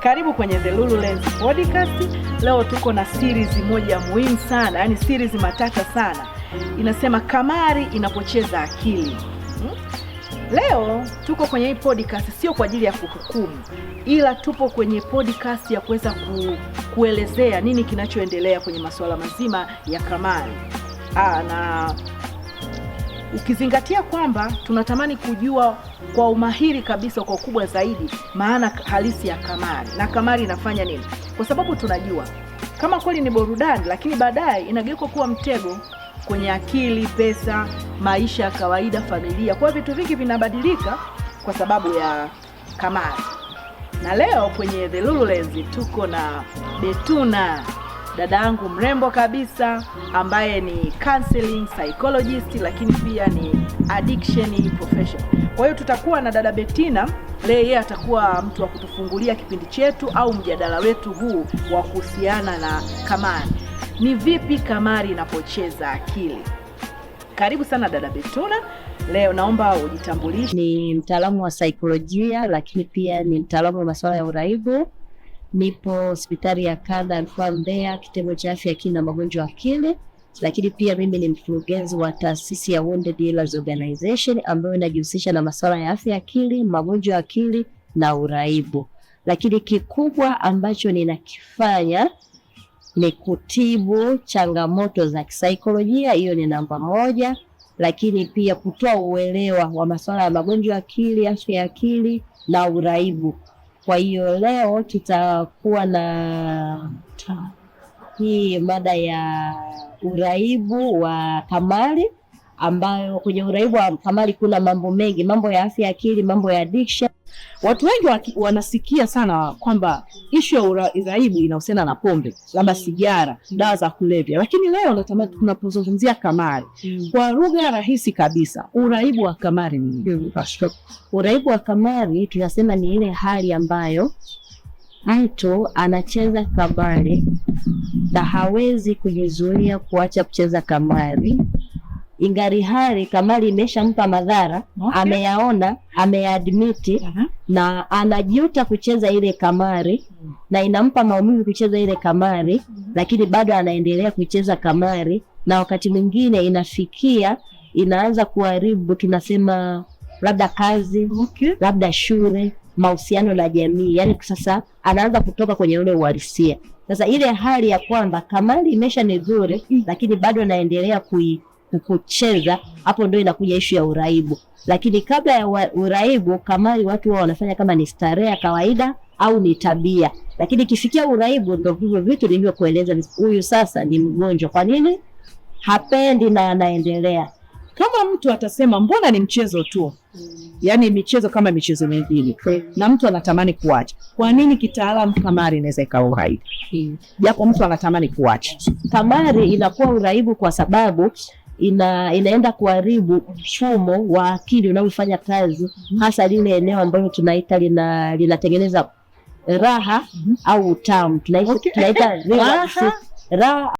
Karibu kwenye The Lulu Lens Podcast. Leo tuko na series moja muhimu sana, yani series matata sana. Inasema kamari inapocheza akili. Leo tuko kwenye hii podcast sio kwa ajili ya kuhukumu, ila tupo kwenye podcast ya kuweza kuelezea nini kinachoendelea kwenye masuala mazima ya kamari. Na ukizingatia kwamba tunatamani kujua kwa umahiri kabisa, kwa ukubwa zaidi, maana halisi ya kamari na kamari inafanya nini, kwa sababu tunajua kama kweli ni burudani, lakini baadaye inageuka kuwa mtego kwenye akili, pesa, maisha ya kawaida, familia. Kwa vitu vingi vinabadilika kwa sababu ya kamari. Na leo kwenye The Lulu Lens tuko na Betuna, dada yangu mrembo kabisa, ambaye ni counseling psychologist, lakini pia ni addiction professional. Kwa hiyo tutakuwa na dada Bettina, leo yeye atakuwa mtu wa kutufungulia kipindi chetu au mjadala wetu huu wa kuhusiana na kamari. Ni vipi kamari inapocheza akili? Karibu sana dada Bettina. Leo naomba ujitambulishe. Ni mtaalamu wa saikolojia, lakini pia ni mtaalamu wa masuala ya uraibu. Nipo hospitali ya Kanda Rufaa Mbeya, kitengo cha afya akili na magonjwa ya akili, lakini pia mimi ni mkurugenzi wa taasisi ya Wounded Healers Organization ambayo inajihusisha na masuala ya afya akili, magonjwa ya akili na uraibu. Lakini kikubwa ambacho ninakifanya ni kutibu changamoto za kisaikolojia, hiyo ni namba moja, lakini pia kutoa uelewa wa masuala ya magonjwa ya akili, afya ya akili na uraibu. Kwa hiyo leo tutakuwa na hii mada ya uraibu wa kamari, ambayo kwenye uraibu wa kamari kuna mambo mengi, mambo ya afya ya akili, mambo ya addiction. Watu wengi wanasikia sana kwamba issue ya uraibu inahusiana na pombe, labda sigara, dawa za kulevya. Lakini leo natamani tunapozungumzia kamari, kwa lugha rahisi kabisa, uraibu wa kamari ni nini? Uraibu wa kamari tunasema ni ile hali ambayo mtu anacheza kamari na hawezi kujizuia kuacha kucheza kamari. Ingari hali kamari imeshampa madhara, ameyaona, ameadmiti, na anajuta kucheza ile kamari, na inampa maumivu kucheza ile kamari, lakini bado anaendelea kucheza kamari, na wakati mwingine inafikia inaanza kuharibu, tunasema labda kazi, labda shule, mahusiano na jamii. Yani sasa anaanza kutoka kwenye ule uhalisia. Sasa ile hali ya kwamba kamari imesha nzuri, lakini bado naendelea kucheza, hapo ndio inakuja issue ya uraibu. Lakini kabla ya uraibu, kamari watu wao wanafanya kama ni starehe ya kawaida au ni tabia. Lakini kifikia uraibu, ndio hivyo vitu nilivyokueleza, huyu sasa ni mgonjwa. Kwa nini hapendi na anaendelea? Kama mtu atasema mbona ni mchezo tu, yani michezo kama michezo mingine, na mtu anatamani kuacha, kwa nini kitaalamu kamari inaweza ikawa uraibu? Japo mtu anatamani kuacha. Kamari inakuwa uraibu kwa sababu inaenda kuharibu mfumo wa akili unaofanya kazi, hasa lile eneo ambalo tunaita linatengeneza raha au utamu. Tunaita raha